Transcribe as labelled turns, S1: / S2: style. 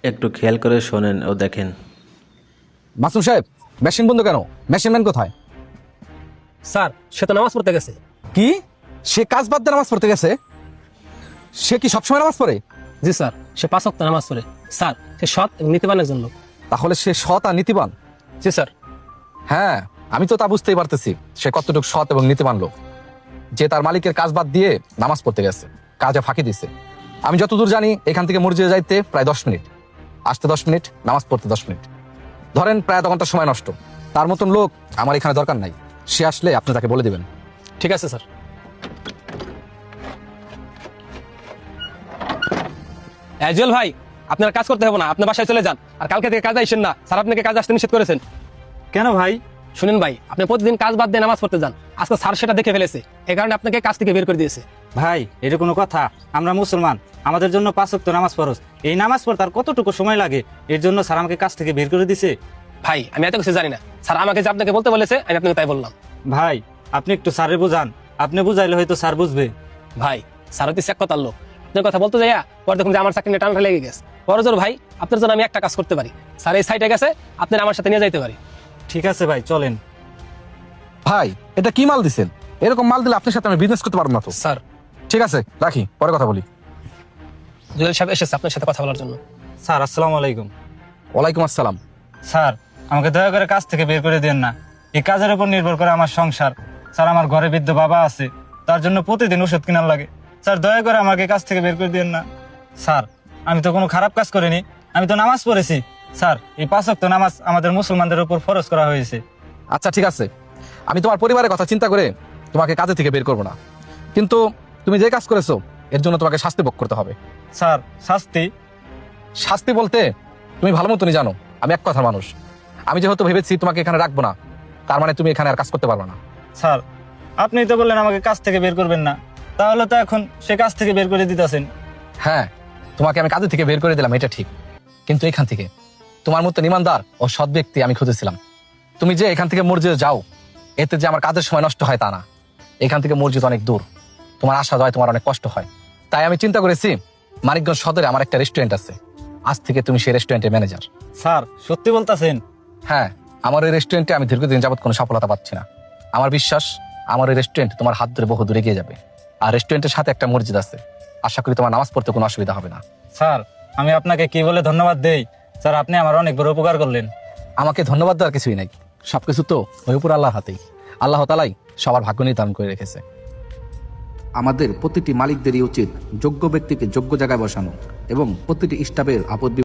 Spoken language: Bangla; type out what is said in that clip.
S1: একটু খেয়াল করে শোনেন ও দেখেন।
S2: মাসুম সাহেব, মেশিন বন্ধ কেন? মেশিন ম্যান কোথায়?
S3: স্যার সে তো নামাজ পড়তে গেছে।
S2: কি? সে কাজ বাদ দিয়ে নামাজ পড়তে গেছে? সে কি সবসময় নামাজ পড়ে?
S3: জি স্যার, সে 5 ওয়াক্ত নামাজ পড়ে। স্যার সে সৎ এবং নীতিবান একজন লোক।
S2: তাহলে সে সৎ আর নীতিবান?
S3: জি স্যার।
S2: হ্যাঁ, আমি তো তা বুঝতেই পারতেছি সে কতটুকু সৎ এবং নীতিবান লোক, যে তার মালিকের কাজ বাদ দিয়ে নামাজ পড়তে গেছে, কাজে ফাঁকি দিছে। আমি যতদূর জানি এখান থেকে মসজিদে যাইতে প্রায় 10 মিনিট, আসতে 10 মিনিট, নামাজ পড়তে 10 মিনিট, ধরেন প্রায় আধা ঘন্টা সময় নষ্ট। তার মতন লোক আমার এখানে দরকার নাই। সে আসলে আপনি তাকে বলে দিবেন।
S3: ঠিক আছে স্যার। জুয়েল ভাই, আপনার কাজ করতে হবে না, আপনার বাসায় চলে যান। আর কালকে থেকে কাজ আইসেন না, স্যার আপনাকে কাজ আসতে নিষেধ করেছেন।
S4: কেন ভাই?
S3: শুনেন ভাই, আপনি প্রতিদিন কাজ বাদ দিয়ে নামাজ পড়তে যান, আজকে স্যার সেটা দেখে ফেলেছে, এই কারণে আপনাকে কাজ থেকে বের করে দিয়েছে।
S4: ভাই এটা কোনো কথা? আমরা মুসলমান, আমাদের জন্য 5 ওয়াক্ত নামাজ ফরজ। এই নামাজ পড়তে আর কতটুকু সময় লাগে? এর জন্য স্যার আমাকে কাজ থেকে বের করে দিছে।
S3: ভাই আমি এত কিছু জানি না, স্যার আমাকে যে আপনাকে বলতে বলেছে আমি আপনাকে তাই বললাম।
S4: ভাই আপনি একটু স্যারে বুঝান, আপনি বুঝাইলে হয়তো স্যার বুঝবে।
S3: ভাই স্যার হচ্ছে এক কথার লোক, আপনার কথা বলতে যাইয়া পরে দেখুন যে আমার চাকরি নিয়ে টানটা লেগে গেছে। বড় জোর ভাই, আপনার জন্য আমি একটা কাজ করতে পারি, স্যার এই সাইডে গেছে, আপনার আমার সাথে নিয়ে যাইতে পারি।
S4: ঠিক আছে ভাই, চলেন।
S2: ভাই এটা কি মাল দিছেন? এরকম মাল দিলে আপনার সাথে আমি বিজনেস করতে পারবো না তো।
S3: স্যার
S2: ঠিক আছে, রাখি, পরে কথা বলি।
S3: জুয়েল সাহেব এসেছে আপনার সাথে কথা বলার জন্য।
S4: স্যার আসসালামু আলাইকুম।
S2: ওয়ালাইকুম আসসালাম।
S4: স্যার আমাকে দয়া করে কাজ থেকে বের করে দেন না, এই কাজের উপর নির্ভর করে আমার সংসার। স্যার আমার ঘরে বৃদ্ধ বাবা আছে, তার জন্য প্রতিদিন ওষুধ কেনার লাগে। স্যার দয়া করে আমাকে কাজ থেকে বের করে দেন না। স্যার আমি তো কোনো খারাপ কাজ করিনি, আমি তো নামাজ পড়েছি। স্যার এই 5 ওয়াক্ত নামাজ আমাদের মুসলমানদের উপর ফরজ করা হয়েছে।
S2: আচ্ছা ঠিক আছে, আমি তোমার পরিবারের কথা চিন্তা করে তোমাকে কাজে থেকে বের করবো না, কিন্তু তুমি যে কাজ করেছো এর জন্য তোমাকে শাস্তি ভোগ করতে হবে।
S4: স্যার শাস্তি?
S2: শাস্তি বলতে তুমি ভালো মতনই জানো আমি এক কথার মানুষ। আমি যেহেতু ভেবেছি তোমাকে এখানে রাখবো না, তার মানে তুমি এখানে আর কাজ করতে পারবে না।
S4: স্যার আপনি তো বললেন আমাকে কাজ থেকে বের করবেন না, তাহলে তো এখন সে কাজ থেকে বের করে দিতেছেন।
S2: হ্যাঁ, তোমাকে আমি কাজে থেকে বের করে দিলাম, এটা ঠিক, কিন্তু এখান থেকে তোমার মতো ইমানদার ও সৎ ব্যক্তি আমি খুঁজেছিলাম। তুমি যে এখান থেকে মসজিদে যাও, এতে যে আমার কাজের সময় নষ্ট হয় তা না। এখান থেকে মসজিদ অনেক দূর, তোমার আসা যায় তোমার অনেক কষ্ট হয়। তাই আমি চিন্তা করেছি মানিকগঞ্জ সদরে আমার একটা রেস্টুরেন্ট আছে, আজ থেকে তুমি সেই রেস্টুরেন্টের ম্যানেজার।
S4: স্যার সত্যি বলতেছেন?
S2: হ্যাঁ, আমার এই রেস্টুরেন্টে আমি দীর্ঘদিন যাবত কোনো সফলতা পাচ্ছি না। আমার বিশ্বাস আমার এই রেস্টুরেন্ট তোমার হাত ধরে বহু দূরে এগিয়ে যাবে। আর রেস্টুরেন্টের সাথে একটা মসজিদ আছে, আশা করি তোমার নামাজ পড়তে কোনো অসুবিধা হবে না।
S4: স্যার আমি আপনাকে কি বলে ধন্যবাদ দেই? স্যার আপনি আমার অনেক বড় উপকার করলেন।
S2: আমাকে ধন্যবাদ দেওয়ার কিছুই নাই, সবকিছু তো ওই উপর আল্লাহর হাতেই। আল্লাহ তাআলাই সবার ভাগ্য নির্ধারণ করে রেখেছে।
S5: আমাদের প্রতিটি মালিকদেরই উচিত যোগ্য ব্যক্তিকে যোগ্য জায়গায় বসানো এবং প্রতিটি স্টাফের আপদ